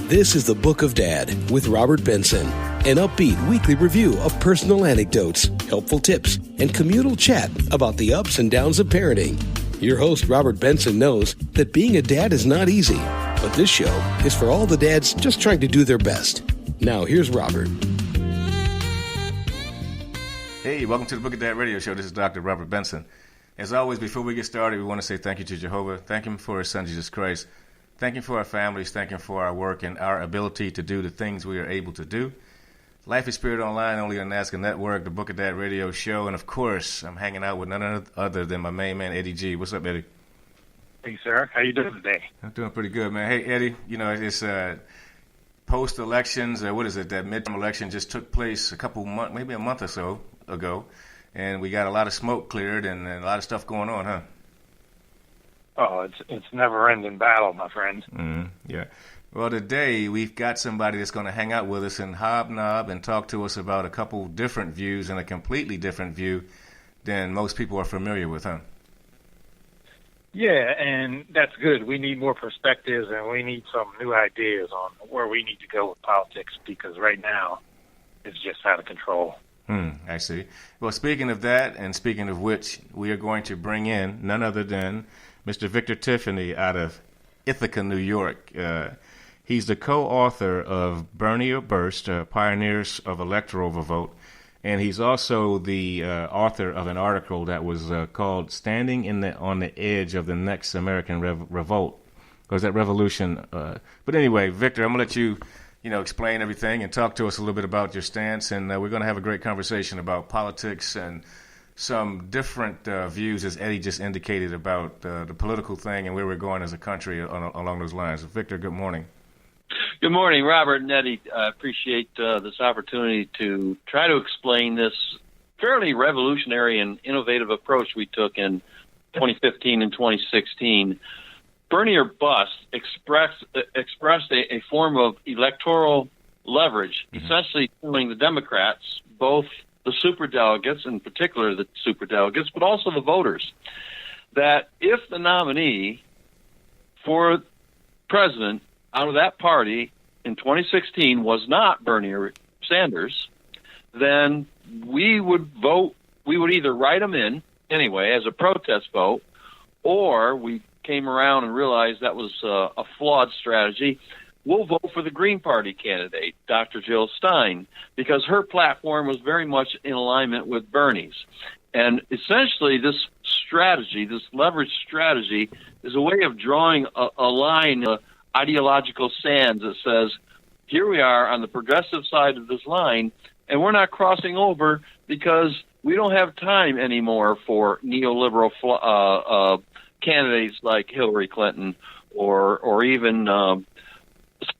This is the Book of Dad with Robert Benson, an upbeat weekly review of personal anecdotes, helpful tips, and communal chat about the ups and downs of parenting. Your host, Robert Benson, knows that being a dad is not easy, but this show is for all the dads just trying to do their best. Now, here's Robert. Hey, welcome to the Book of Dad radio show. This is Dr. Robert Benson. As always, before we get started, we want to say thank you to Jehovah. Thank Him for His Son, Jesus Christ. Thank Him for our families. Thank Him for our work and our ability to do the things we are able to do. Life is Spirit Online, only on NASCA Network, the Book of Dad radio show. And, of course, I'm hanging out with none other than my main man, Eddie G. What's up, Eddie? Hey, sir. How you doing today? I'm doing pretty good, man. Hey, Eddie, you know, it's post-elections, that midterm election just took place a couple months, maybe a month or so ago. And we got a lot of smoke cleared and a lot of stuff going on, huh? Oh, it's never-ending battle, my friend. Yeah. Well, today we've got somebody that's going to hang out with us and hobnob and talk to us about a couple different views and a completely different view than most people are familiar with, huh? Yeah, and that's good. We need more perspectives, and we need some new ideas on where we need to go with politics, because right now it's just out of control. I see. Well, speaking of that, and speaking of which, we are going to bring in none other than Mr. Victor Tiffany out of Ithaca, New York. He's the co-author of Bernie or Burst, Pioneers of Electoral Vote, and he's also the author of an article that was called Standing on the Edge of the Next American Revolt, or that revolution? But anyway, Victor, I'm going to let you explain everything and talk to us a little bit about your stance, and we're going to have a great conversation about politics and some different views, as Eddie just indicated, about the political thing and where we're going as a country along those lines. Victor, good morning. Good morning, Robert and Eddie. I appreciate this opportunity to try to explain this fairly revolutionary and innovative approach we took in 2015 and 2016. Bernie or Bust expressed a form of electoral leverage, essentially telling the Democrats, both the superdelegates, in particular the superdelegates, but also the voters, that if the nominee for president out of that party in 2016 was not Bernie or Sanders, then we would either write them in anyway as a protest vote, or we came around and realized that was a flawed strategy. We'll vote for the Green Party candidate, Dr. Jill Stein, because her platform was very much in alignment with Bernie's. And essentially this strategy, this leverage strategy, is a way of drawing a line, ideological sands that says, here we are on the progressive side of this line, and we're not crossing over because we don't have time anymore for neoliberal candidates like Hillary Clinton or even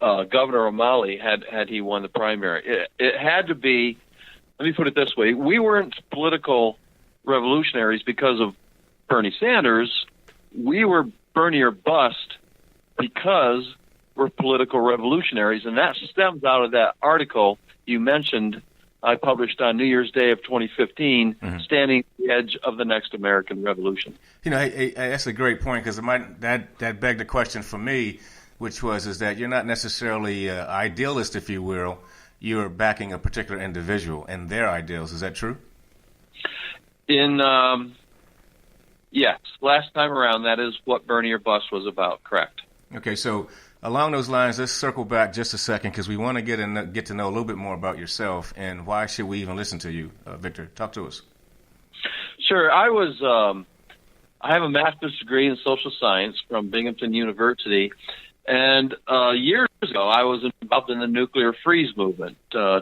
Governor O'Malley had he won the primary. It had to be, let me put it this way, we weren't political revolutionaries because of Bernie Sanders. We were Bernie or Bust because we're political revolutionaries, and that stems out of that article you mentioned I published on New Year's Day of 2015, Standing at the Edge of the Next American Revolution. You know, that's a great point, because that begged the question for me, which is that you're not necessarily idealist, if you will. You're backing a particular individual and their ideals. Is that true? Yes. Last time around, that is what Bernie or Bust was about, correct. Okay, so along those lines, let's circle back just a second, because we want to get to know a little bit more about yourself and why should we even listen to you, Victor. Talk to us. Sure. I have a master's degree in social science from Binghamton University, and years ago I was involved in the nuclear freeze movement to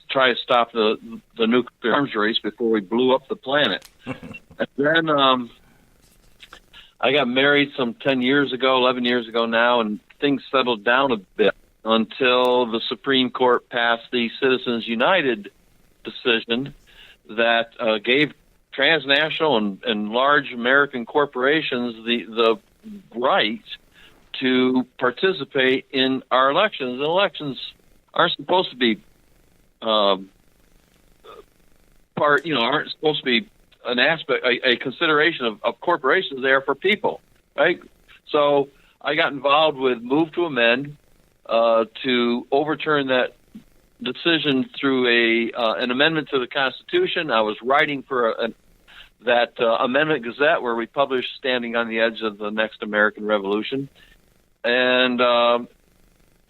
try to stop the nuclear arms race before we blew up the planet. And then I got married some 11 years ago now, and things settled down a bit until the Supreme Court passed the Citizens United decision that gave transnational and large American corporations the right to participate in our elections. And elections aren't supposed to be aren't supposed to be an aspect, a consideration of corporations. They are for people, right? So I got involved with Move to Amend to overturn that decision through an amendment to the Constitution. I was writing for that Amendment Gazette where we published Standing on the Edge of the Next American Revolution. And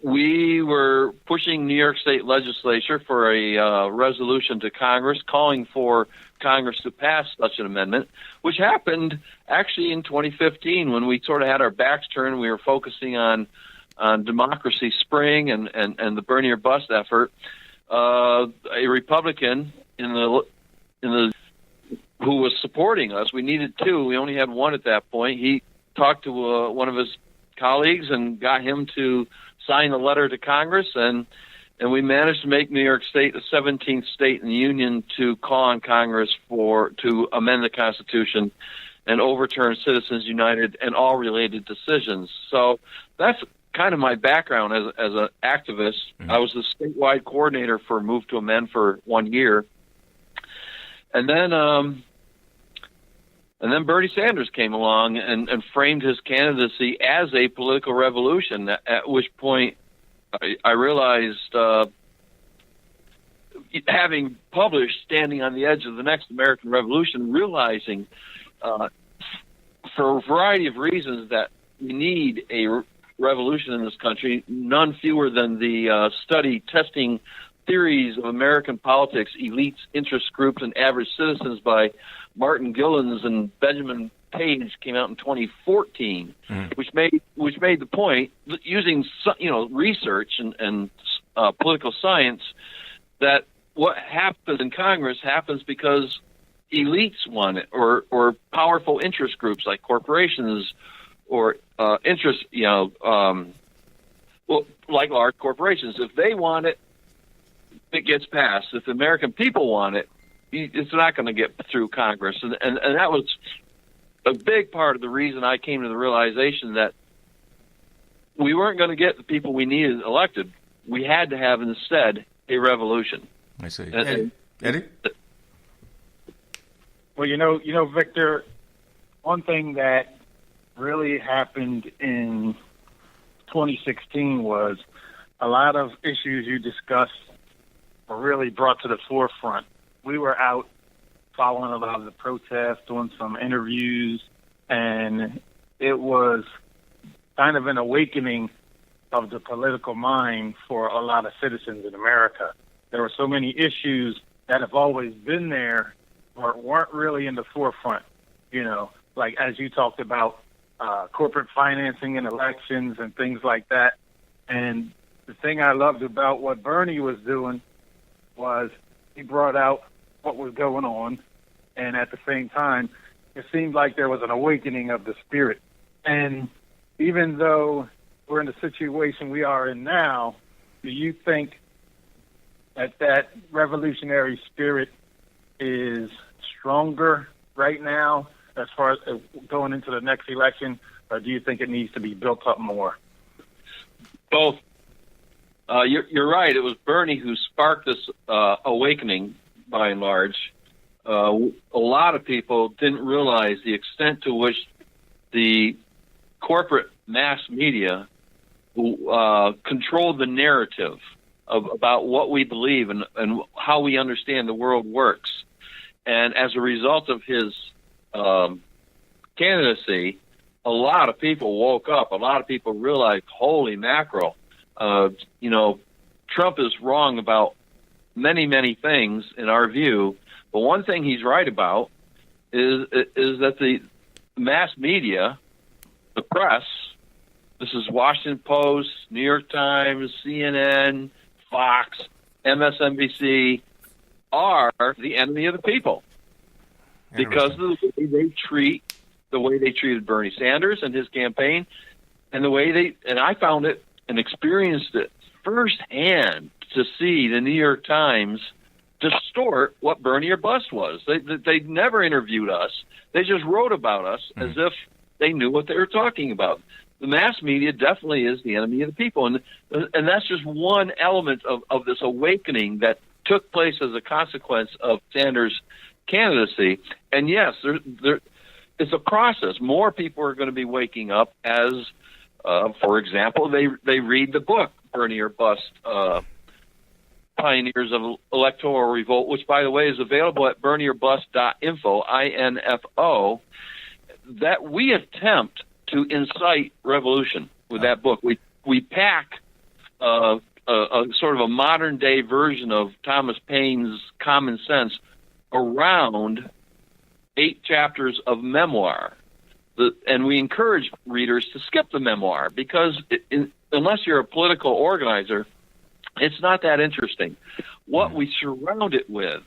we were pushing New York State legislature for a resolution to Congress calling for Congress to pass such an amendment, which happened actually in 2015 when we sort of had our backs turned. We were focusing on Democracy Spring and the Bernie or Bust effort. A Republican in the who was supporting us. We needed two. We only had one at that point. He talked to one of his colleagues and got him to sign a letter to Congress, and we managed to make New York State the 17th state in the union to call on Congress to amend the Constitution and overturn Citizens United and all related decisions. So that's kind of my background as an activist. Mm-hmm. I was the statewide coordinator for Move to Amend for 1 year. And then Bernie Sanders came along and framed his candidacy as a political revolution, at which point I realized, having published Standing on the Edge of the Next American Revolution, realizing for a variety of reasons that we need a revolution in this country, none fewer than the study testing theories of American politics, elites, interest groups, and average citizens by Martin Gillens and Benjamin Page came out in 2014, which made the point, using research and political science, that what happens in Congress happens because elites want it, or powerful interest groups like corporations or interest, like large corporations. If they want it, it gets passed. If the American people want it, it's not going to get through Congress. And that was a big part of the reason I came to the realization that we weren't going to get the people we needed elected. We had to have instead a revolution. I see. Eddie? Well, Victor, one thing that really happened in 2016 was a lot of issues you discussed were really brought to the forefront. We were out following a lot of the protests, doing some interviews, and it was kind of an awakening of the political mind for a lot of citizens in America. There were so many issues that have always been there but weren't really in the forefront, like as you talked about corporate financing and elections and things like that. And the thing I loved about what Bernie was doing was he brought out what was going on, and at the same time, it seemed like there was an awakening of the spirit. And even though we're in the situation we are in now, do you think that revolutionary spirit is stronger right now as far as going into the next election, or do you think it needs to be built up more? Both. You're right. It was Bernie who sparked this awakening, by and large. A lot of people didn't realize the extent to which the corporate mass media controlled the narrative about what we believe and how we understand the world works. And as a result of his candidacy, a lot of people woke up. A lot of people realized, holy mackerel, Trump is wrong about many, many things in our view. But one thing he's right about is that the mass media, the press, this is Washington Post, New York Times, CNN, Fox, MSNBC, are the enemy of the people because of the way they treated Bernie Sanders and his campaign, and the way and I found it and experienced it firsthand to see the New York Times distort what Bernie or Bust was. They never interviewed us. They just wrote about us as if they knew what they were talking about. The mass media definitely is the enemy of the people, and that's just one element of this awakening that took place as a consequence of Sanders' candidacy. and yes, it's a process. More people are going to be waking up as, for example, they read the book Bernie or Bust, Pioneers of Electoral Revolt, which, by the way, is available at bernieorbust.info, INFO, that we attempt to incite revolution with that book. We pack a sort of a modern-day version of Thomas Paine's Common Sense around 8 chapters of memoir. And we encourage readers to skip the memoir because unless you're a political organizer, it's not that interesting. What we surround it with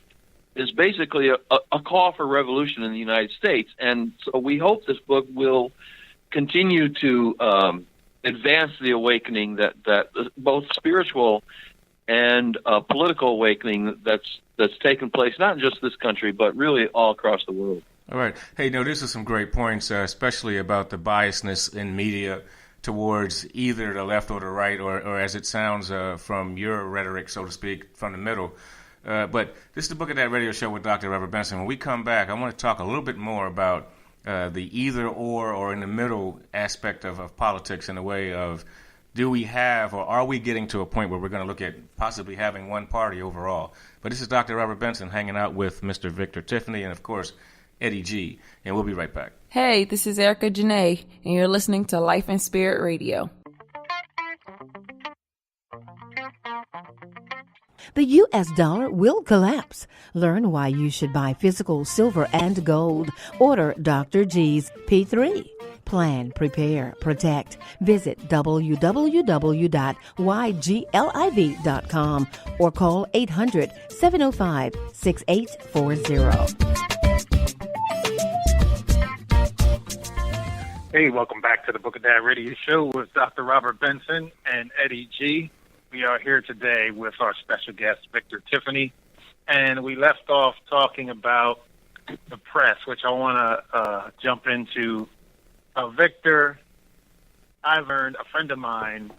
is basically a call for revolution in the United States. And so we hope this book will continue to advance the awakening that both spiritual and political awakening that's taken place, not in just this country, but really all across the world. All right. Hey, these are some great points, especially about the biasness in media towards either the left or the right, or as it sounds from your rhetoric, so to speak, from the middle. But this is the Book of Dad radio show with Dr. Robert Benson. When we come back, I want to talk a little bit more about the either or in the middle aspect of politics, in the way of, do we have, or are we getting to a point where we're going to look at possibly having one party overall? But this is Dr. Robert Benson hanging out with Mr. Victor Tiffany and, of course, Eddie G. And we'll be right back. Hey, this is Erica Janae, and you're listening to Life and Spirit Radio. The U.S. dollar will collapse. Learn why you should buy physical silver and gold. Order Dr. G's P3. Plan, prepare, protect. Visit www.ygliv.com or call 800-705-6840. Hey, welcome back to the Book of Dad Radio Show with Dr. Robert Benson and Eddie G. We are here today with our special guest, Victor Tiffany, and we left off talking about the press, which I want to jump into. Victor, I learned, a friend of mine,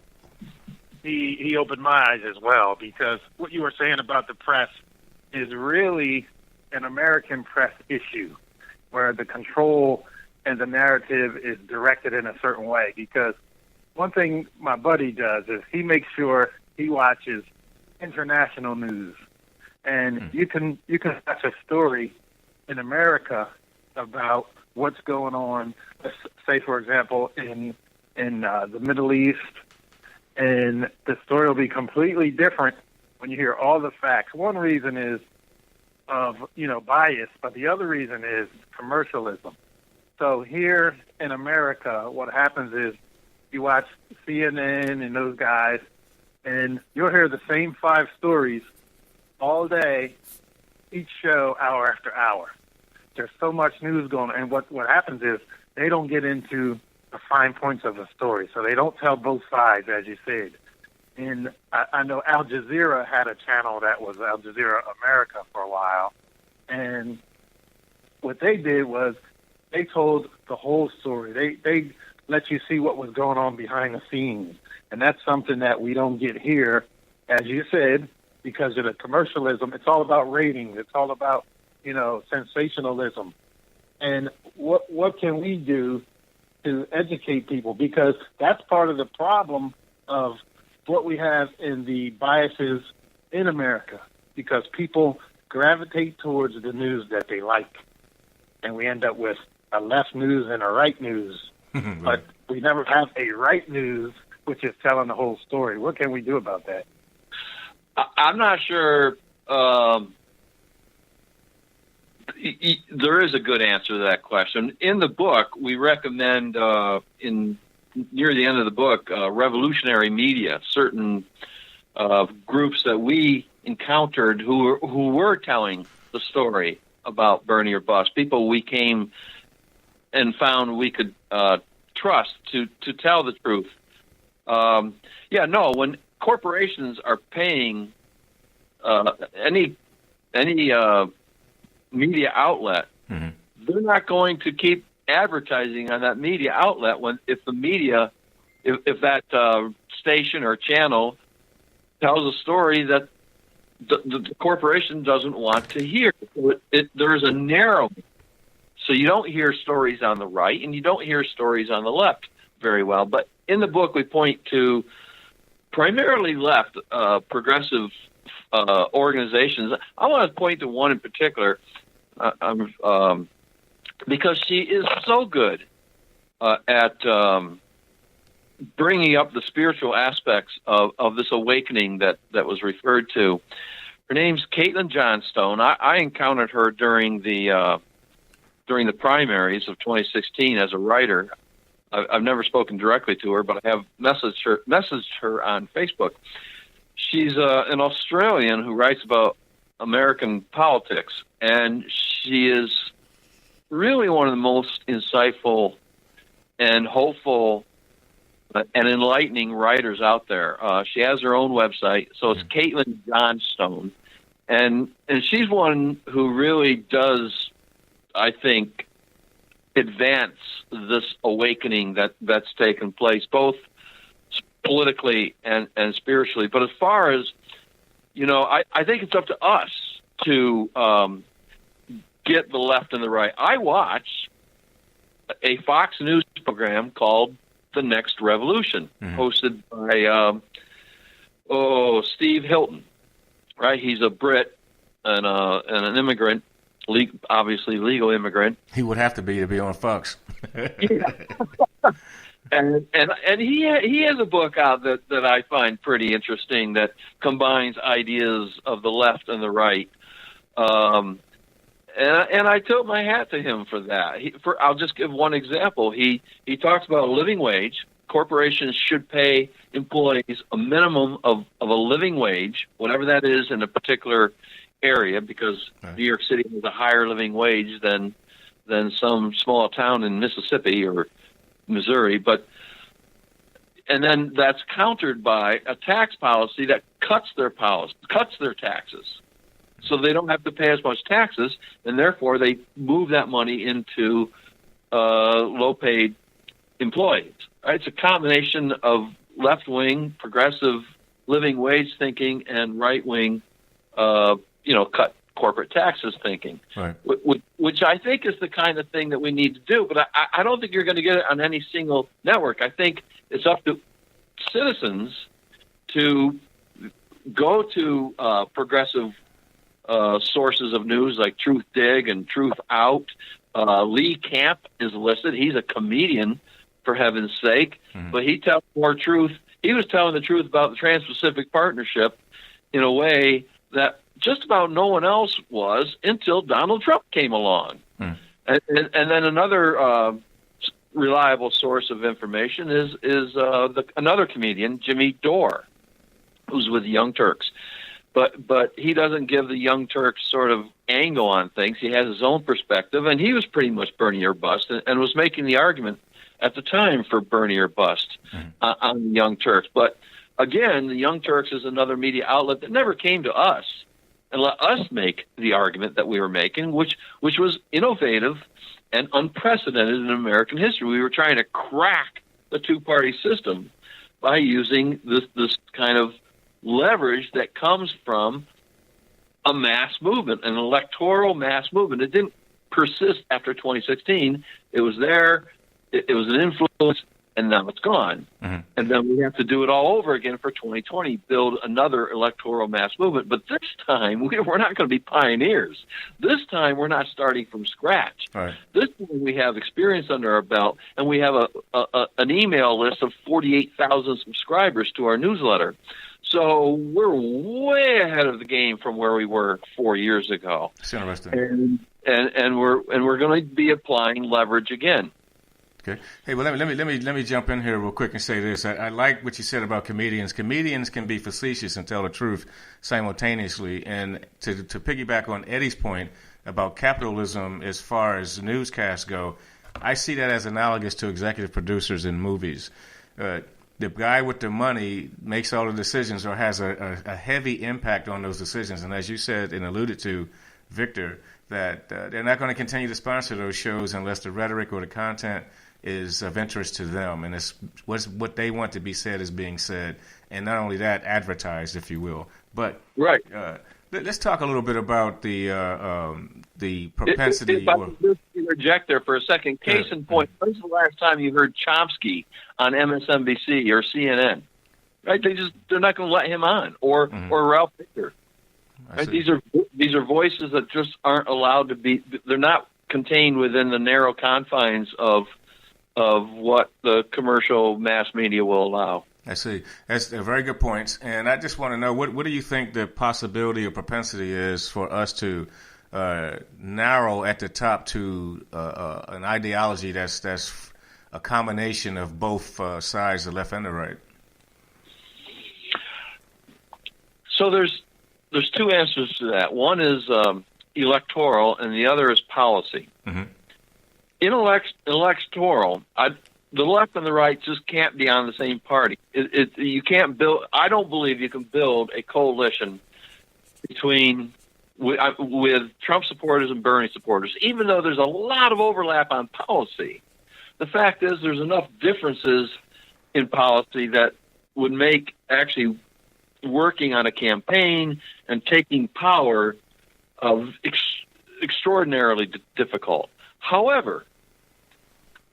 he opened my eyes as well, because what you were saying about the press is really an American press issue, where the control and the narrative is directed in a certain way. Because one thing my buddy does is he makes sure he watches international news, and you can watch a story in America about what's going on. Let's say, for example, in the Middle East, and the story will be completely different when you hear all the facts. One reason is of bias, but the other reason is commercialism. So here in America, what happens is you watch CNN and those guys, and you'll hear the same 5 stories all day, each show, hour after hour. There's so much news going on, and what happens is they don't get into the fine points of the story, so they don't tell both sides, as you said. And I know Al Jazeera had a channel that was Al Jazeera America for a while, and what they did was they told the whole story. They let you see what was going on behind the scenes, and that's something that we don't get here, as you said, because of the commercialism. It's all about ratings. It's all about sensationalism. And what can we do to educate people? Because that's part of the problem of what we have in the biases in America, because people gravitate towards the news that they like, and we end up with a left news and a right news. But we never have a right news, which is telling the whole story. What can we do about that? I'm not sure there is a good answer to that question. In the book, we recommend, near the end of the book, revolutionary media, certain groups that we encountered who were telling the story about Bernie or Bust, people we came and found we could trust to tell the truth. When corporations are paying any media outlet, they're not going to keep advertising on that media outlet if that station or channel tells a story that the corporation doesn't want to hear. So there's a narrowing So you don't hear stories on the right, and you don't hear stories on the left very well. But in the book, we point to primarily left progressive organizations. I want to point to one in particular because she is so good at bringing up the spiritual aspects of this awakening that was referred to. Her name's Caitlin Johnstone. I encountered her during the primaries of 2016 as a writer. I've never spoken directly to her, but I have messaged her on Facebook. She's an Australian who writes about American politics, and she is really one of the most insightful and hopeful and enlightening writers out there. She has her own website, so it's Caitlin Johnstone, and she's one who really does, I think, advance this awakening that's taken place, both politically and spiritually. But as far as, I think it's up to us to get the left and the right. I watch a Fox News program called The Next Revolution, hosted by Steve Hilton. Right, he's a Brit and an immigrant, obviously legal immigrant. He would have to be on Fox. And he has a book out that I find pretty interesting that combines ideas of the left and the right. And I tilt my hat to him for that. I'll just give one example. He talks about a living wage. Corporations should pay employees a minimum of a living wage, whatever that is in a particular area, because New York City has a higher living wage than some small town in Mississippi or Missouri. And then that's countered by a tax policy that cuts their taxes. So they don't have to pay as much taxes, and therefore they move that money into low-paid employees. Right? It's a combination of left-wing, progressive living wage thinking and right-wing, cut corporate taxes thinking, right. which I think is the kind of thing that we need to do. But I don't think you're going to get it on any single network. I think it's up to citizens to go to progressive sources of news like Truth Dig and Truth Out. Lee Camp is listed. He's a comedian, for heaven's sake, but he tells more truth. He was telling the truth about the Trans-Pacific Partnership in a way that just about no one else was until Donald Trump came along. And then another reliable source of information is another comedian, Jimmy Dore, who's with Young Turks. But he doesn't give the Young Turks sort of angle on things. He has his own perspective, and he was pretty much Bernie or bust, and was making the argument at the time for Bernie or bust on the Young Turks. But again, the Young Turks is another media outlet that never came to us and let us make the argument that we were making, which was innovative and unprecedented in American history. We were trying to crack the two-party system by using this kind of leverage that comes from a mass movement, an electoral mass movement. It didn't persist after 2016. It was there. It was an influence, and now it's gone. And then we have to do it all over again for 2020, build another electoral mass movement. But this time, we're not going to be pioneers. This time, we're not starting from scratch. Right. This time, we have experience under our belt, and we have an email list of 48,000 subscribers to our newsletter. So we're way ahead of the game from where we were 4 years ago. That's interesting. And we're going to be applying leverage again. Okay. Hey, well, let me jump in here real quick and say this. I like what you said about comedians. Comedians can be facetious and tell the truth simultaneously. And to piggyback on Eddie's point about capitalism as far as newscasts go, I see that as analogous to executive producers in movies. The guy with the money makes all the decisions or has a heavy impact on those decisions. And as you said and alluded to, Victor, that they're not going to continue to sponsor those shows unless the rhetoric or the content is of interest to them, and it's what they want to be said is being said, and not only that, advertised, if you will. But right. Let's talk a little bit about the propensity. interject there for a second. Case in point, when's the last time you heard Chomsky on MSNBC or CNN? Right? They're not going to let him on, or Ralph Nader. Right? These are voices that just aren't allowed to be. They're not contained within the narrow confines of what the commercial mass media will allow. I see. That's a very good point. And I just want to know, what do you think the possibility or propensity is for us to narrow at the top to an ideology that's a combination of both sides, the left and the right? So there's two answers to that. One is electoral, and the other is policy. Mm-hmm. In electoral, the left and the right just can't be on the same party. You can't build. I don't believe you can build a coalition with Trump supporters and Bernie supporters, even though there's a lot of overlap on policy. The fact is, there's enough differences in policy that would make actually working on a campaign and taking power extraordinarily difficult. However,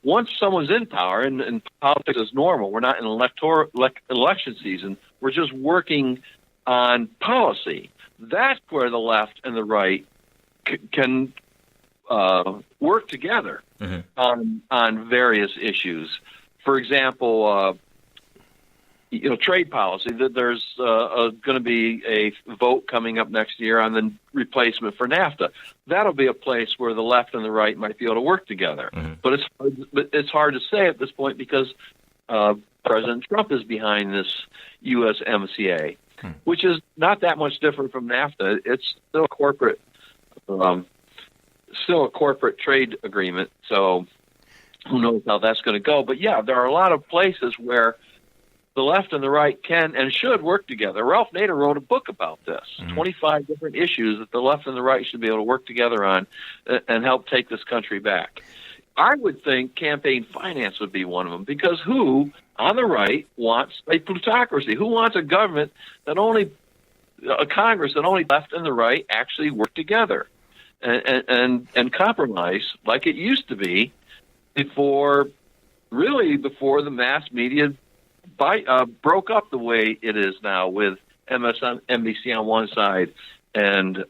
once someone's in power, and politics is normal, we're not in election season, we're just working on policy. That's where the left and the right can work together on various issues. For example, trade policy. There's going to be a vote coming up next year on the replacement for NAFTA. That'll be a place where the left and the right might be able to work together. Mm-hmm. But it's hard to say at this point because President Trump is behind this USMCA, which is not that much different from NAFTA. It's still a corporate trade agreement. So who knows how that's going to go? But yeah, there are a lot of places where the left and the right can and should work together. Ralph Nader wrote a book about this, 25 different issues that the left and the right should be able to work together on and help take this country back. I would think campaign finance would be one of them, because who on the right wants a plutocracy? Who wants a government a Congress that only left and the right actually work together and compromise like it used to be before the mass media broke up the way it is now, with MSNBC on one side and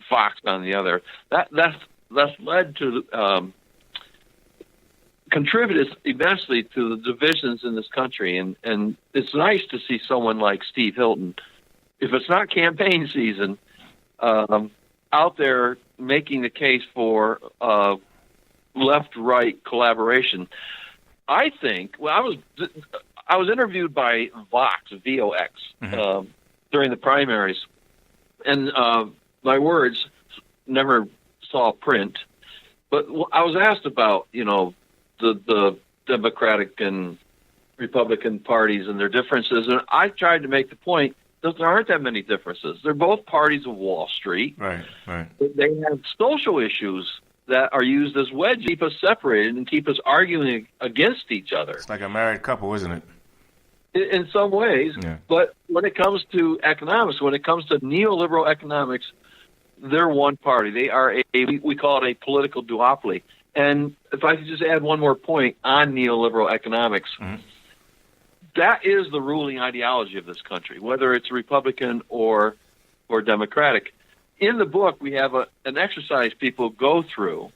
Fox on the other. That's led to contributed immensely to the divisions in this country, and it's nice to see someone like Steve Hilton, if it's not campaign season, out there making the case for left-right collaboration. I think. Well, I was interviewed by Vox, VOX, during the primaries, and my words never saw print. But I was asked about, the Democratic and Republican parties and their differences, and I tried to make the point that there aren't that many differences. They're both parties of Wall Street. Right. But they have social issues that are used as wedges to keep us separated and keep us arguing against each other. It's like a married couple, isn't it? In some ways, yeah. But when it comes to economics, when it comes to neoliberal economics, they're one party. They are we call it a political duopoly. And if I could just add one more point on neoliberal economics, that is the ruling ideology of this country, whether it's Republican or Democratic. In the book, we have an exercise people go through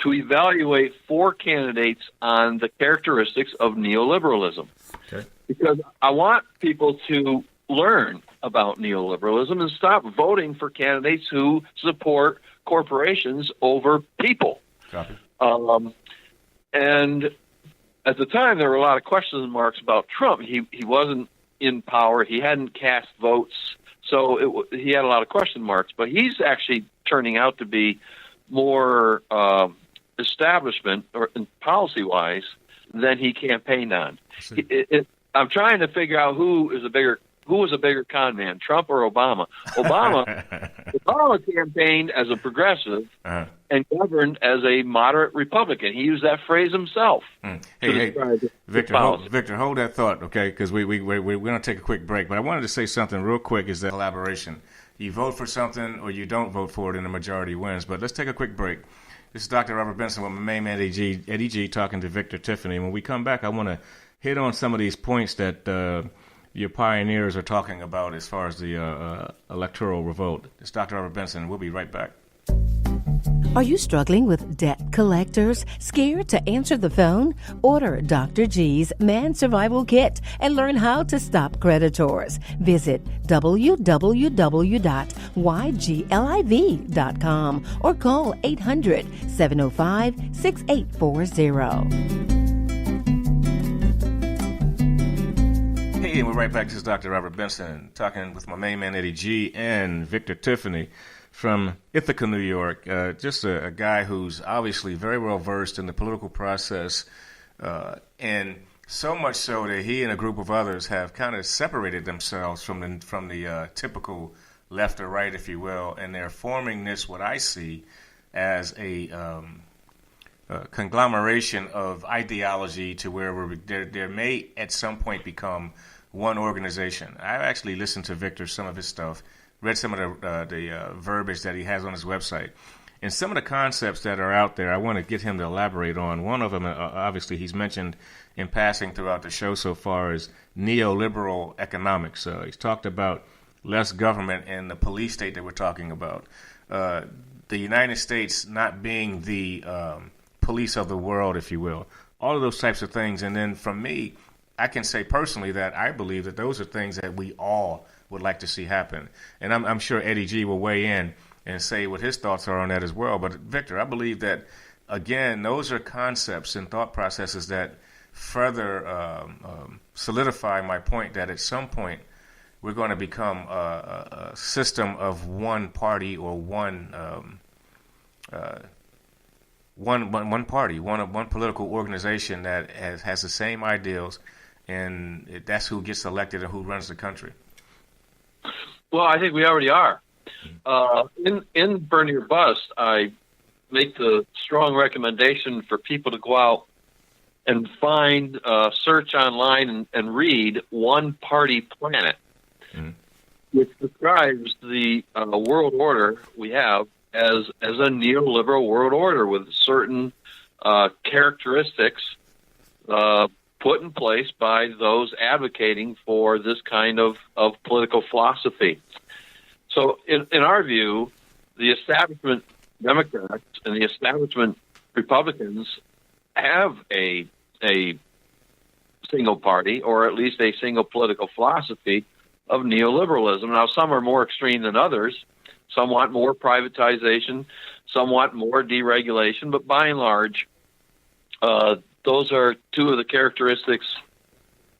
to evaluate 4 candidates on the characteristics of neoliberalism. Okay. Because I want people to learn about neoliberalism and stop voting for candidates who support corporations over people. Copy. And at the time, there were a lot of question marks about Trump. He wasn't in power. He hadn't cast votes. So he had a lot of question marks. But he's actually turning out to be more establishment or policy-wise than he campaigned on. I'm trying to figure out who was a bigger con man, Trump or Obama. Obama campaigned as a progressive and governed as a moderate Republican. He used that phrase himself. Hey, Victor, hold that thought, okay? Because we're going to take a quick break. But I wanted to say something real quick. Is that collaboration? You vote for something or you don't vote for it, and the majority wins. But let's take a quick break. This is Dr. Robert Benson with my main man, Eddie G, talking to Victor Tiffany. When we come back, I want to hit on some of these points that your pioneers are talking about as far as the electoral revolt. It's Dr. Robert Benson. We'll be right back. Are you struggling with debt collectors? Scared to answer the phone? Order Dr. G's Man Survival Kit and learn how to stop creditors. Visit www.ygliv.com or call 800-705-6840. Hey, and we're right back. This is Dr. Robert Benson talking with my main man, Eddie G, and Victor Tiffany from Ithaca, New York. Just a guy who's obviously very well versed in the political process, and so much so that he and a group of others have kind of separated themselves from the typical left or right, if you will, and they're forming this, what I see as a conglomeration of ideology to where there may at some point become one organization. I actually listened to Victor, some of his stuff, read some of the verbiage that he has on his website. And some of the concepts that are out there, I want to get him to elaborate on. One of them, obviously, he's mentioned in passing throughout the show so far, is neoliberal economics. He's talked about less government and the police state that we're talking about. The United States not being the police of the world, if you will. All of those types of things. And then from me, I can say personally that I believe that those are things that we all would like to see happen. And I'm sure Eddie G will weigh in and say what his thoughts are on that as well. But Victor, I believe that, again, those are concepts and thought processes that further solidify my point that at some point we're going to become a system of one party or one party, one political organization that has the same ideals, and that's who gets elected and who runs the country. Well, I think we already are. In Burn Your Bust, I make the strong recommendation for people to go out and find, search online and read One Party Planet, which describes the world order we have as a neoliberal world order with certain characteristics put in place by those advocating for this kind of political philosophy. So in our view, the establishment Democrats and the establishment Republicans have a single party, or at least a single political philosophy of neoliberalism. Now, some are more extreme than others. Some want more privatization, some want more deregulation, but by and large, those are two of the characteristics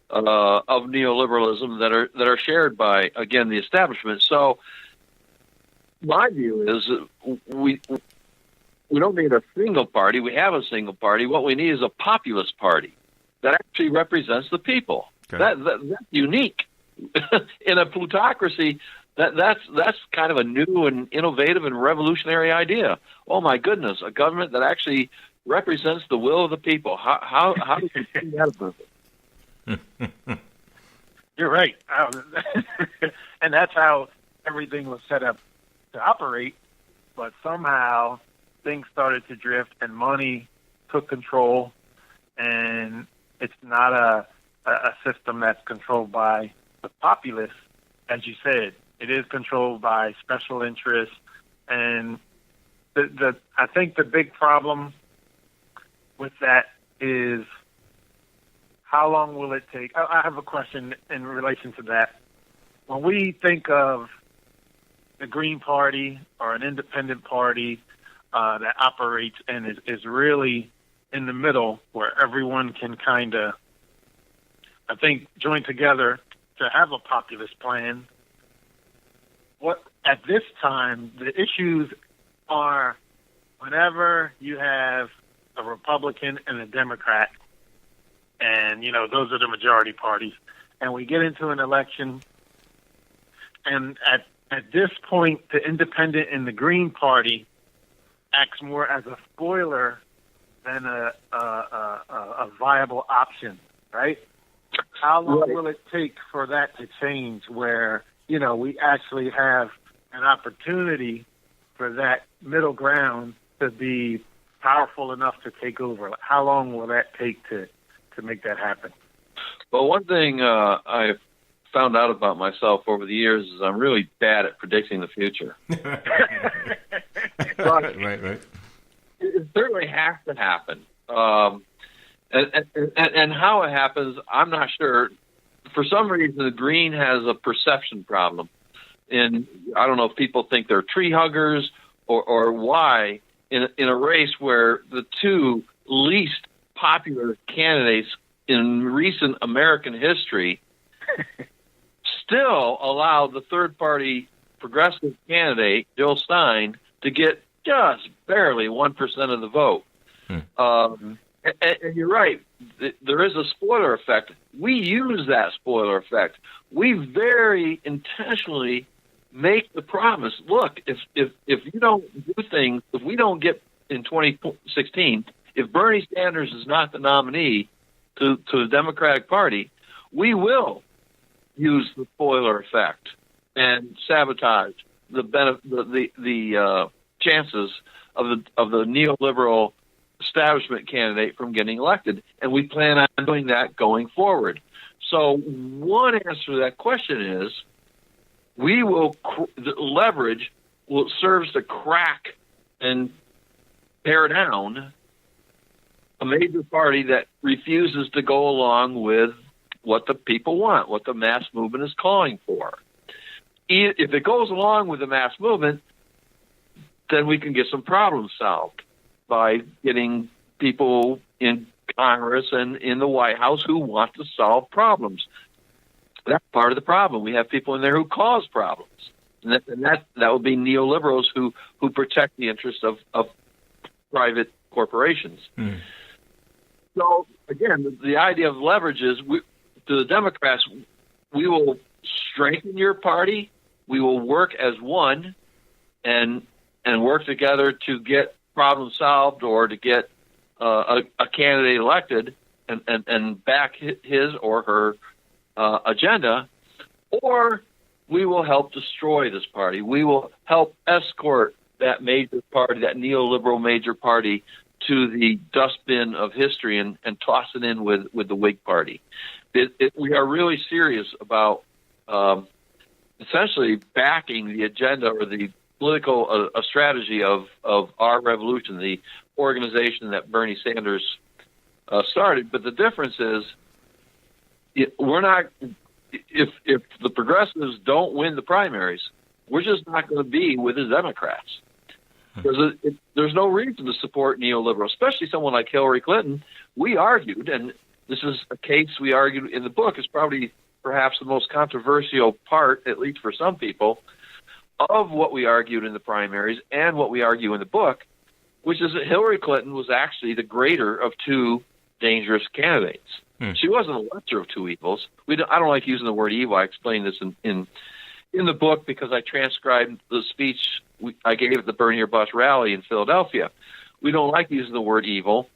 of neoliberalism that are shared by, again, the establishment. So my view is we don't need a single party. We have a single party. What we need is a populist party that actually represents the people. Okay. That's unique. In a plutocracy, that's kind of a new and innovative and revolutionary idea. Oh my goodness, a government that actually represents the will of the people. How do we see that about it? You're right. And that's how everything was set up to operate, but somehow things started to drift and money took control, and it's not a system that's controlled by the populace. As you said, it is controlled by special interests, and I think the big problem with that is how long will it take? I have a question in relation to that. When we think of the Green Party or an independent party that operates and is really in the middle where everyone can kind of, I think, join together to have a populist plan, what at this time the issues are whenever you have a Republican and a Democrat, and those are the majority parties, and we get into an election, and at this point the independent and the Green Party acts more as a spoiler than a viable option, right? How long will it take for that to change where, we actually have an opportunity for that middle ground to be powerful enough to take over? How long will that take to make that happen? Well, one thing I've found out about myself over the years is I'm really bad at predicting the future. Right. It certainly has to happen. And how it happens, I'm not sure. For some reason, the green has a perception problem. And I don't know if people think they're tree huggers or why, in a race where the two least popular candidates in recent American history still allowed the third-party progressive candidate, Jill Stein, to get just barely 1% of the vote. And you're right. There is a spoiler effect. We use that spoiler effect. We very intentionally make the promise. Look, if you don't do things, if we don't get in 2016, if Bernie Sanders is not the nominee to the Democratic Party, we will use the spoiler effect and sabotage the chances of the neoliberal establishment candidate from getting elected, and we plan on doing that going forward. So one answer to that question is we will the leverage will serves to crack and tear down a major party that refuses to go along with what the people want, what the mass movement is calling for. If it goes along with the mass movement, then we can get some problems solved by getting people in Congress and in the White House who want to solve problems. That's part of the problem. We have people in there who cause problems. And that would be neoliberals who protect the interests of private corporations. So, again, the idea of leverage is, to the Democrats, we will strengthen your party, we will work as one, and work together to get problems solved or to get a candidate elected and back his or her agenda, or we will help destroy this party. We will help escort that major party, that neoliberal major party, to the dustbin of history and toss it in with the Whig Party. We are really serious about essentially backing the agenda or the political strategy of our revolution, the organization that Bernie Sanders started. But the difference is, we're not. If the progressives don't win the primaries, we're just not going to be with the Democrats. There's no reason to support neoliberal, especially someone like Hillary Clinton. We argued, and this is a case we argued in the book, is probably perhaps the most controversial part, at least for some people, of what we argued in the primaries and what we argue in the book, which is that Hillary Clinton was actually the greater of two dangerous candidates. She wasn't a lesser of two evils. I don't like using the word evil. I explain this in the book because I transcribed the speech I gave at the Burn Your Bus rally in Philadelphia. We don't like using the word evil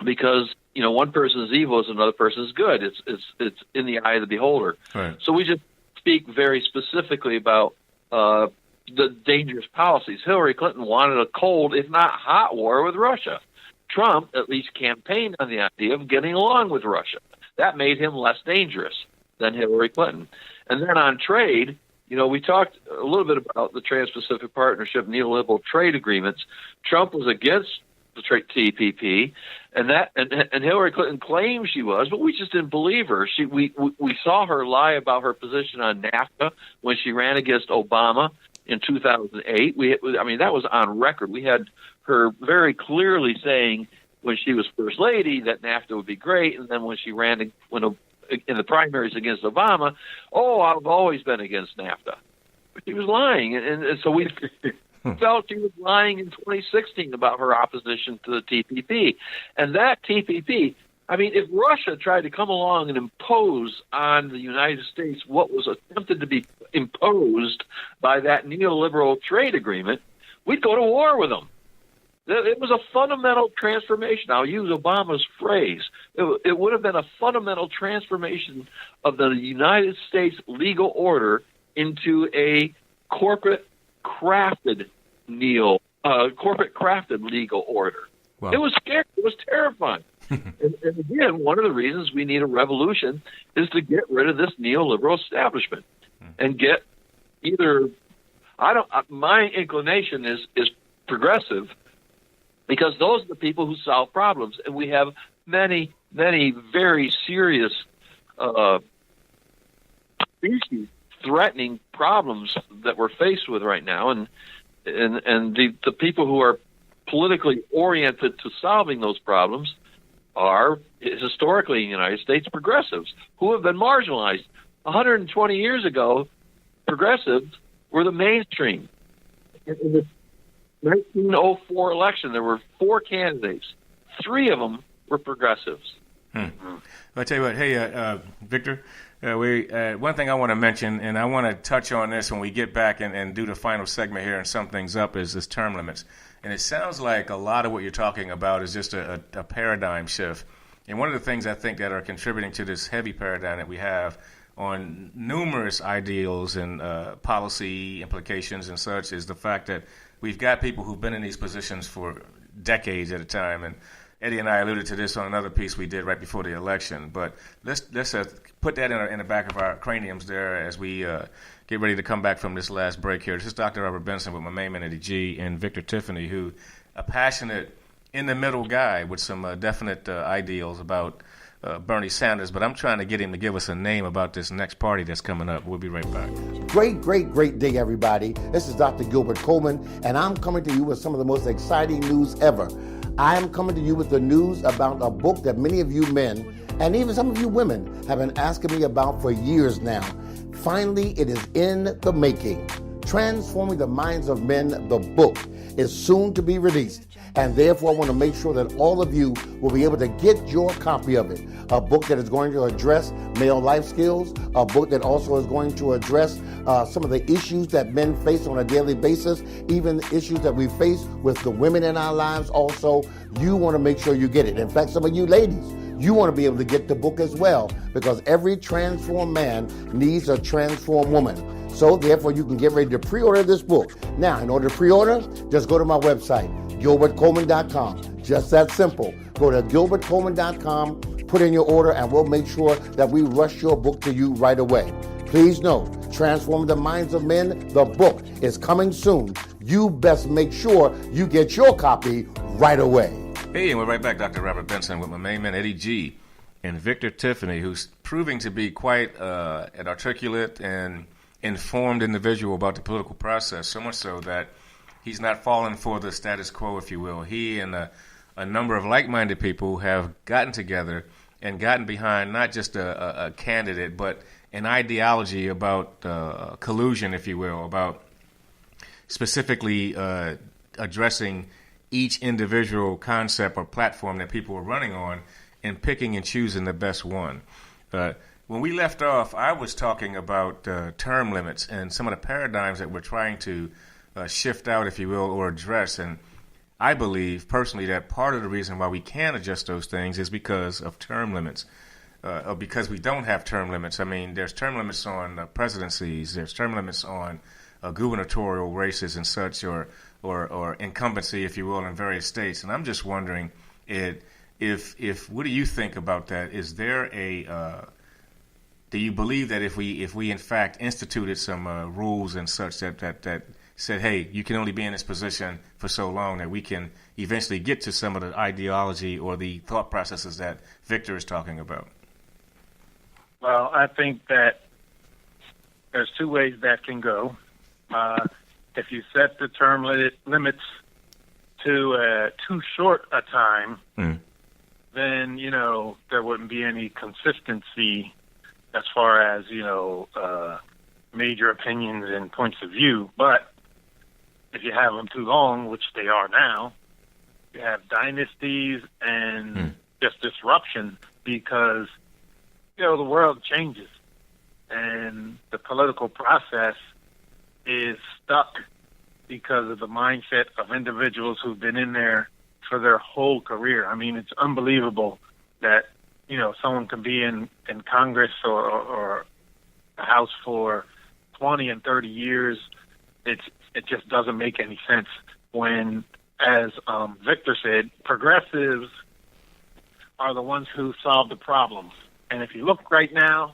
because, one person's evil is another person's good. It's in the eye of the beholder. Right. So we just speak very specifically about the dangerous policies. Hillary Clinton wanted a cold, if not hot, war with Russia. Trump at least campaigned on the idea of getting along with Russia. That made him less dangerous than Hillary Clinton. And then on trade, we talked a little bit about the Trans-Pacific Partnership, neoliberal trade agreements. Trump was against the TPP, and Hillary Clinton claimed she was, but we just didn't believe her. We saw her lie about her position on NAFTA when she ran against Obama in 2008. That was on record. We had her very clearly saying when she was First Lady that NAFTA would be great, and then when she ran in the primaries against Obama, I've always been against NAFTA. But she was lying, and so we felt she was lying in 2016 about her opposition to the TPP. And that TPP, if Russia tried to come along and impose on the United States what was attempted to be imposed by that neoliberal trade agreement, we'd go to war with them. It was a fundamental transformation. I'll use Obama's phrase. It would have been a fundamental transformation of the United States legal order into a corporate crafted legal order. Wow. It was scary. It was terrifying. and again, one of the reasons we need a revolution is to get rid of this neoliberal establishment and get either. My inclination is progressive, because those are the people who solve problems, and we have many very serious species threatening problems that we're faced with right now, and the people who are politically oriented to solving those problems are historically in the United States progressives who have been marginalized. 120 years ago, progressives were the mainstream. In the 1904 election, there were 4 candidates. 3 of them were progressives. I'll tell you what. Hey, Victor, one thing I want to mention, and I want to touch on this when we get back and do the final segment here and sum things up, is this term limits. And it sounds like a lot of what you're talking about is just a paradigm shift. And one of the things I think that are contributing to this heavy paradigm that we have on numerous ideals and policy implications and such is the fact that we've got people who've been in these positions for decades at a time. And Eddie and I alluded to this on another piece we did right before the election. But let's put that in the back of our craniums there as we get ready to come back from this last break here. This is Dr. Robert Benson with my main man, Eddie G, and Victor Tiffany, who a passionate, in-the-middle guy with some definite ideals about Bernie Sanders. But I'm trying to get him to give us a name about this next party that's coming up. We'll be right back. Great day, everybody. This is Dr. Gilbert Coleman, and I'm coming to you with some of the most exciting news ever. I am coming to you with the news about a book that many of you men, and even some of you women, have been asking me about for years now. Finally, it is in the making. Transforming the Minds of Men, the book, is soon to be released. And therefore, I want to make sure that all of you will be able to get your copy of it. A book that is going to address male life skills, a book that also is going to address some of the issues that men face on a daily basis, even issues that we face with the women in our lives also. You want to make sure you get it. In fact, some of you ladies, you want to be able to get the book as well, because every transformed man needs a transformed woman. So therefore, you can get ready to pre-order this book. Now, in order to pre-order, just go to my website, GilbertColeman.com. Just that simple. Go to GilbertColeman.com, put in your order, and we'll make sure that we rush your book to you right away. Please note, Transforming the Minds of Men, the book is coming soon. You best make sure you get your copy right away. Hey, and we're right back. Dr. Robert Benson with my main man, Eddie G, and Victor Tiffany, who's proving to be quite an articulate and informed individual about the political process, so much so that he's not fallen for the status quo, if you will. He and a number of like-minded people have gotten together and gotten behind not just a candidate, but an ideology about collusion, if you will, about specifically addressing each individual concept or platform that people are running on and picking and choosing the best one. When we left off, I was talking about term limits and some of the paradigms that we're trying to shift out, if you will, or address. And I believe personally that part of the reason why we can adjust those things is because of term limits, or because we don't have term limits. I mean, there's term limits on presidencies, there's term limits on gubernatorial races and such, or incumbency, if you will, in various states. And I'm just wondering, if what do you think about that? Is there do you believe that if we in fact instituted some rules and such that said, hey, you can only be in this position for so long, that we can eventually get to some of the ideology or the thought processes that Victor is talking about? Well, I think that there's 2 ways that can go. If you set the term limits to too short a time, then, there wouldn't be any consistency as far as, major opinions and points of view. But if you have them too long, which they are now, you have dynasties and just disruption, because, the world changes and the political process is stuck because of the mindset of individuals who've been in there for their whole career. I mean, it's unbelievable that, someone can be in Congress or the House for 20 and 30 years. It just doesn't make any sense when as Victor said, progressives are the ones who solve the problems. And if you look right now,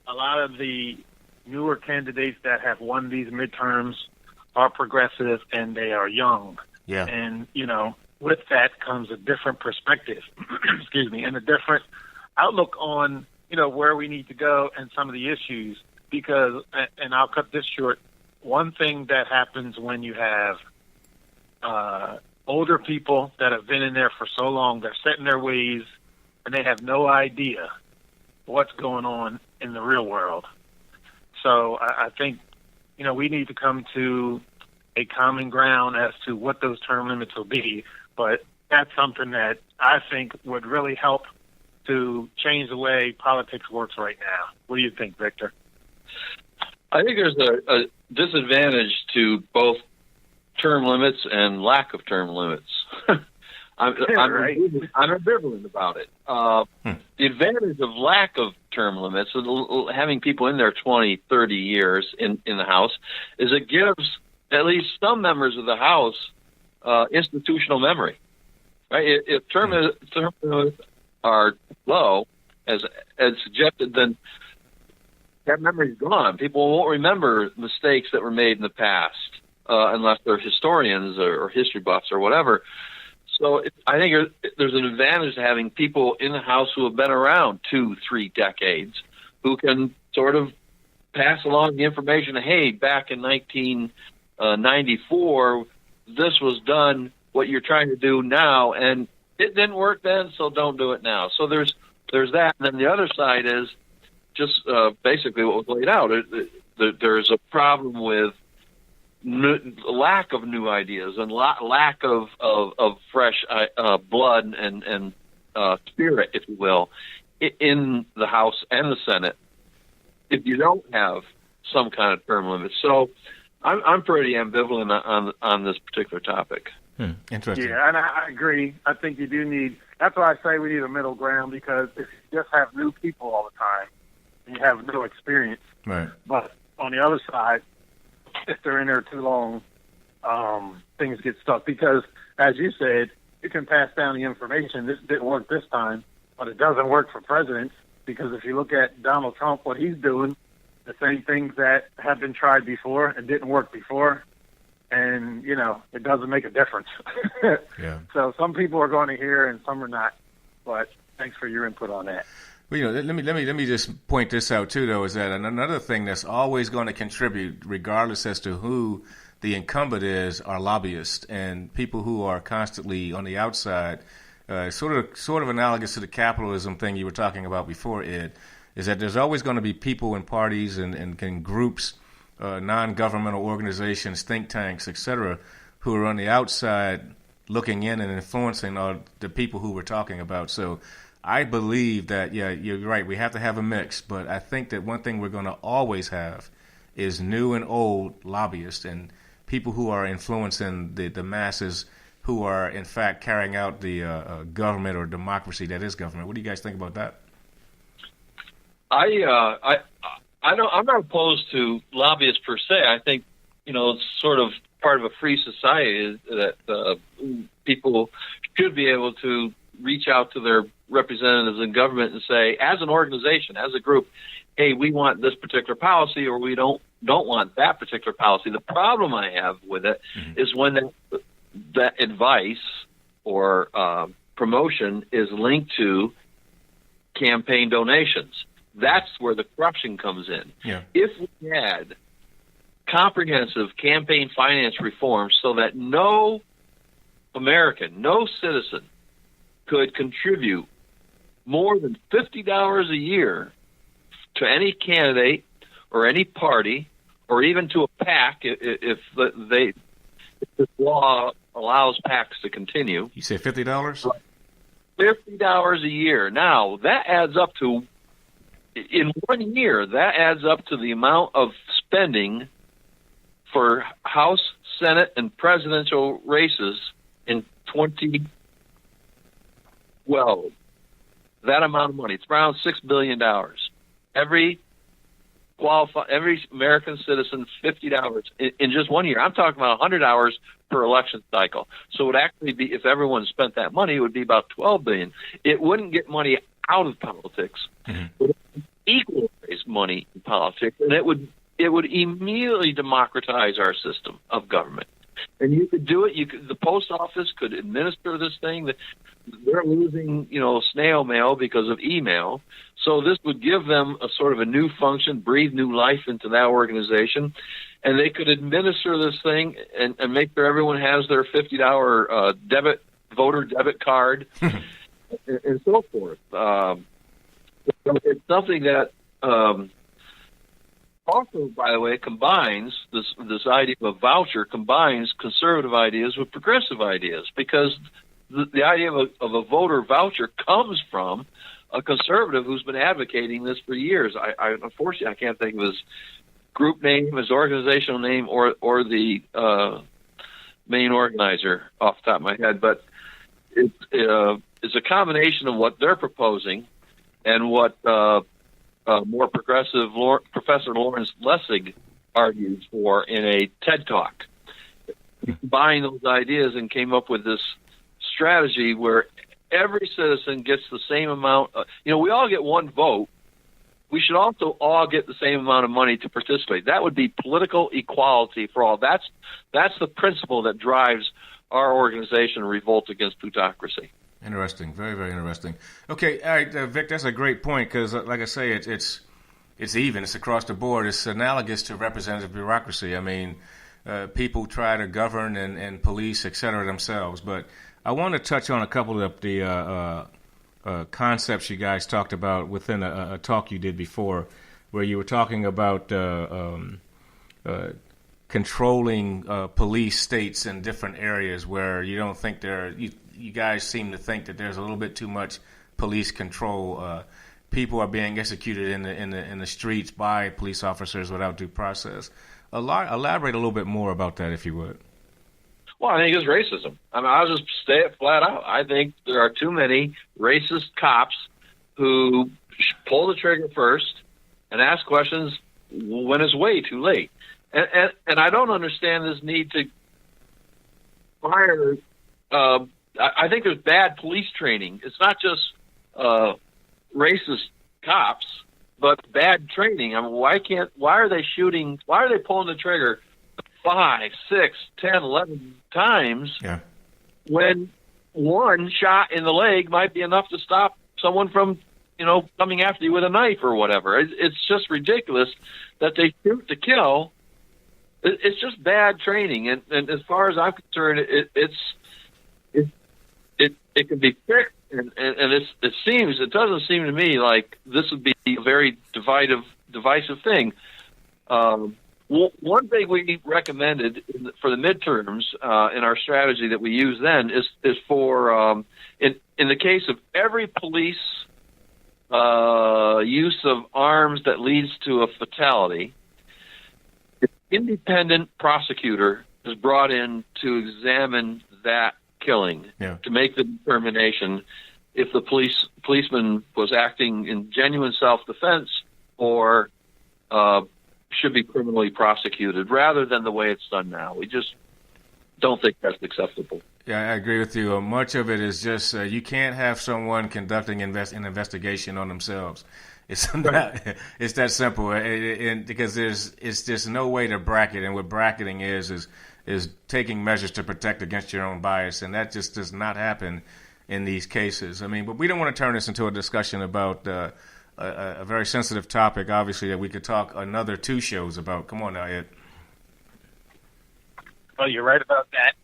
a lot of the newer candidates that have won these midterms are progressive, and they are young. Yeah. And, with that comes a different perspective, excuse me, and a different outlook on, where we need to go and some of the issues. Because, and I'll cut this short, one thing that happens when you have older people that have been in there for so long, they're set in their ways, and they have no idea what's going on in the real world. So I think, we need to come to a common ground as to what those term limits will be. But that's something that I think would really help to change the way politics works right now. What do you think, Victor? I think there's a disadvantage to both term limits and lack of term limits. I'm ambivalent about it. The advantage of lack of term limits, having people in there 20, 30 years in the House, is it gives at least some members of the House institutional memory. Right? If term limits are low, as suggested, then that memory's gone. People won't remember mistakes that were made in the past unless they're historians or history buffs or whatever. So I think there's an advantage to having people in the House who have been around 2-3 decades who can sort of pass along the information. Hey, back in 1994, this was done, what you're trying to do now, and it didn't work then, so don't do it now. So there's that. And then the other side is just basically what was laid out. There's a problem with lack of new ideas and lack of fresh blood and spirit, if you will, in the House and the Senate if you don't have some kind of term limit. So I'm pretty ambivalent on this particular topic. Interesting. Yeah, and I agree. I think you do need, that's why I say we need a middle ground, because if you just have new people all the time, and you have no experience. Right. But on the other side, if they're in there too long, things get stuck. Because, as you said, you can pass down the information. This didn't work this time, but it doesn't work for presidents. Because if you look at Donald Trump, what he's doing, the same things that have been tried before and didn't work before, and, it doesn't make a difference. Yeah. So some people are going to hear and some are not. But thanks for your input on that. Well, let me just point this out too, though, is that another thing that's always going to contribute, regardless as to who the incumbent is, are lobbyists and people who are constantly on the outside. Sort of analogous to the capitalism thing you were talking about before, Ed, is that there's always going to be people in parties and groups, non-governmental organizations, think tanks, etc., who are on the outside looking in and influencing the people who we're talking about. So I believe that, yeah, you're right, we have to have a mix, but I think that one thing we're going to always have is new and old lobbyists and people who are influencing the masses, who are in fact carrying out the government or democracy that is government. What do you guys think about that? I'm not opposed to lobbyists per se. I think it's sort of part of a free society that people should be able to reach out to their representatives in government and say, as an organization, as a group, hey, we want this particular policy, or we don't want that particular policy. The problem I have with it is when that advice or promotion is linked to campaign donations. That's where the corruption comes in. Yeah. If we had comprehensive campaign finance reform so that no American, no citizen could contribute more than $50 a year to any candidate or any party or even to a PAC if this law allows PACs to continue. You say $50? $50 a year. Now, that adds up to, in 1 year, that adds up to the amount of spending for House, Senate, and presidential races in 2012. That amount of money. It's around $6 billion. Every American citizen, $50 in just 1 year. I'm talking about 100 hours per election cycle. So it would actually be, if everyone spent that money, it would be about $12 billion. It wouldn't get money out of politics, but it would equalize money in politics, and it would immediately democratize our system of government. And you could do it. The post office could administer this thing. They're losing, snail mail because of email. So this would give them a sort of a new function, breathe new life into that organization, and they could administer this thing and make sure everyone has their $50 voter debit card, and so forth. It's something that. Also, by the way, combines this idea of a voucher combines conservative ideas with progressive ideas, because the idea of a voter voucher comes from a conservative who's been advocating this for years. I unfortunately I can't think of his group name, his organizational name, or the main organizer off the top of my head, but it's a combination of what they're proposing and what more progressive Professor Lawrence Lessig argues for in a TED Talk. He combined those ideas and came up with this strategy where every citizen gets the same amount. We all get one vote. We should also all get the same amount of money to participate. That would be political equality for all. That's the principle that drives our organization, Revolt Against Plutocracy. Interesting, very, very interesting. Okay, all right, Vic, that's a great point because, like I say, it's even. It's across the board. It's analogous to representative bureaucracy. I mean, people try to govern and police, et cetera, themselves. But I want to touch on a couple of the concepts you guys talked about within a talk you did before, where you were talking about controlling police states in different areas where you don't think you guys seem to think that there's a little bit too much police control. People are being executed in the streets by police officers without due process. Elaborate a little bit more about that, if you would. Well, I think it's racism. I mean, I'll just say it flat out. I think there are too many racist cops who pull the trigger first and ask questions when it's way too late. And I don't understand this need to fire. I think there's bad police training. It's not just racist cops, but bad training. I mean, why are they shooting? Why are they pulling the trigger 5, 6, 10, 11 times when one shot in the leg might be enough to stop someone from, coming after you with a knife or whatever? It's just ridiculous that they shoot to kill. It's just bad training. And as far as I'm concerned, it can be fixed. And it doesn't seem to me like this would be a very divisive thing. One thing we recommended for the midterms in our strategy that we use then is for in the case of every police use of arms that leads to a fatality, an independent prosecutor is brought in to examine that killing to make the determination if the policeman was acting in genuine self-defense or should be criminally prosecuted, rather than the way it's done now. We just don't think that's acceptable. Yeah, I agree with you. Much of it is just you can't have someone conducting an investigation on themselves. It's not, it's that simple, because it's just no way to bracket. And what bracketing is taking measures to protect against your own bias, and that just does not happen in these cases. I mean, but we don't want to turn this into a discussion about a very sensitive topic, obviously, that we could talk another 2 shows about. Come on now, Ed. Well, you're right about that.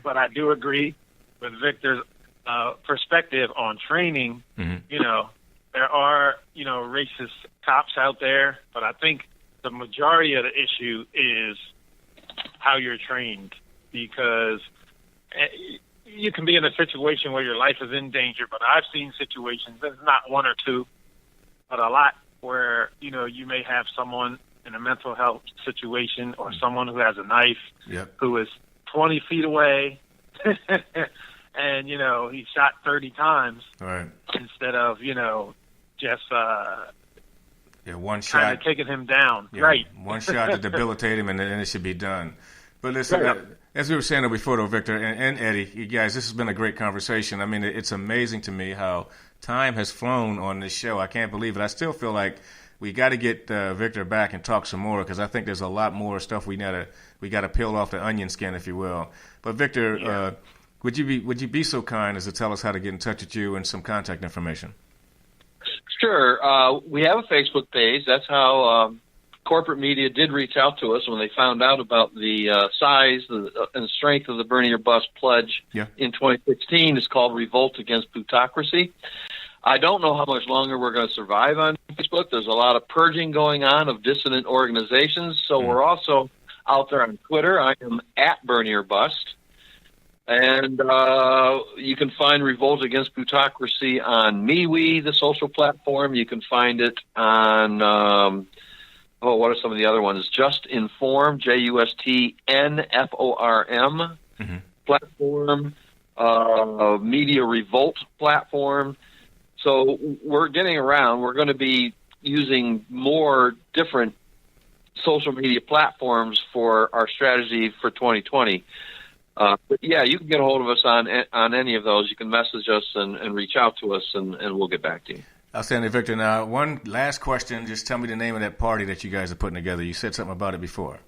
But I do agree with Victor's perspective on training. Mm-hmm. There are, racist cops out there, but I think the majority of the issue is how you're trained, because you can be in a situation where your life is in danger, but I've seen situations, there's not 1 or 2, but a lot, where, you may have someone in a mental health situation or someone who has a knife who is 20 feet away and, he shot 30 times instead of, just one kind shot of taking him down. One shot to debilitate him, and then it should be done. But listen, as we were saying before, though, Victor and Eddie, you guys, this has been a great conversation. I mean, it's amazing to me how time has flown on this show. I can't believe it. I still feel like we got to get Victor back and talk some more, because I think there's a lot more stuff we got to peel off the onion skin, if you will. But Victor, would you be so kind as to tell us how to get in touch with you and some contact information? Sure. We have a Facebook page. That's how corporate media did reach out to us when they found out about the size and strength of the Burn Your Bust pledge in 2016. It's called Revolt Against Plutocracy. I don't know how much longer we're going to survive on Facebook. There's a lot of purging going on of dissident organizations. So we're also out there on Twitter. I am at Burn Your Bust. And you can find Revolt Against Plutocracy on MeWe, the social platform. You can find it on, what are some of the other ones? Just Inform, JUSTNFORM platform, Media Revolt platform. So we're getting around. We're going to be using more different social media platforms for our strategy for 2020. But yeah, you can get a hold of us on any of those. You can message us and reach out to us, and we'll get back to you. Outstanding, Victor. Now, one last question. Just tell me the name of that party that you guys are putting together. You said something about it before.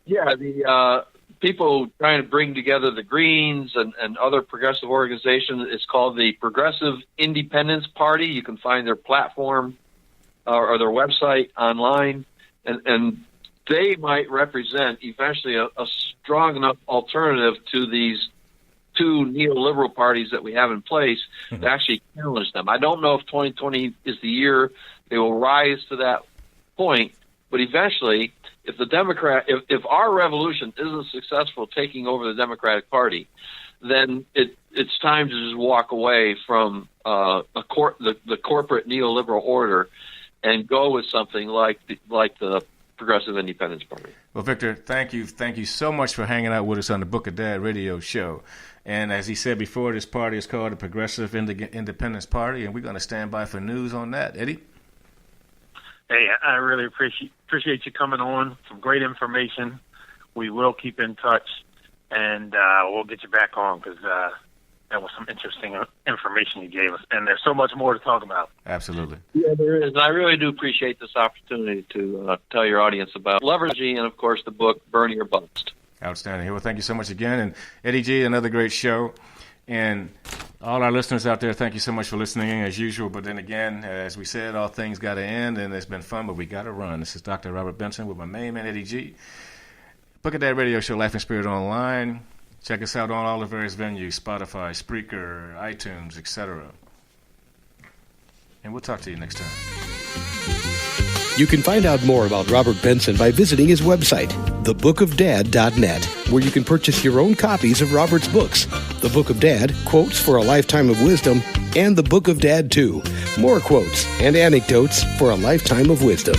Yeah, the people trying to bring together the Greens and other progressive organizations. It's called the Progressive Independence Party. You can find their platform or their website online, and they might represent eventually a strong enough alternative to these two neoliberal parties that we have in place to actually challenge them. I don't know if 2020 is the year they will rise to that point, but eventually, if if our revolution isn't successful taking over the Democratic Party, then it's time to just walk away from the corporate neoliberal order and go with something like the Progressive Independence Party. Well, Victor, thank you so much for hanging out with us on the Book of Dad radio show. And as he said before, this party is called the Progressive Independence Party, and we're going to stand by for news on that. Eddie? Hey, I really appreciate you coming on. Some great information. We will keep in touch, and we'll get you back on, because that was some interesting information you gave us, and there's so much more to talk about. Absolutely. Yeah, there is. I really do appreciate this opportunity to tell your audience about leveraging and, of course, the book Burn Your Bust. Outstanding. Well, thank you so much again. And Eddie G., another great show. And all our listeners out there, thank you so much for listening as usual. But then again, as we said, all things got to end, and it's been fun, but we got to run. This is Dr. Robert Benson with my main man, Eddie G. Book of Dad Radio Show, Life and Spirit Online. Check us out on all the various venues, Spotify, Spreaker, iTunes, etc. And we'll talk to you next time. You can find out more about Robert Benson by visiting his website, thebookofdad.net, where you can purchase your own copies of Robert's books, The Book of Dad, Quotes for a Lifetime of Wisdom, and The Book of Dad 2, more quotes and anecdotes for a lifetime of wisdom.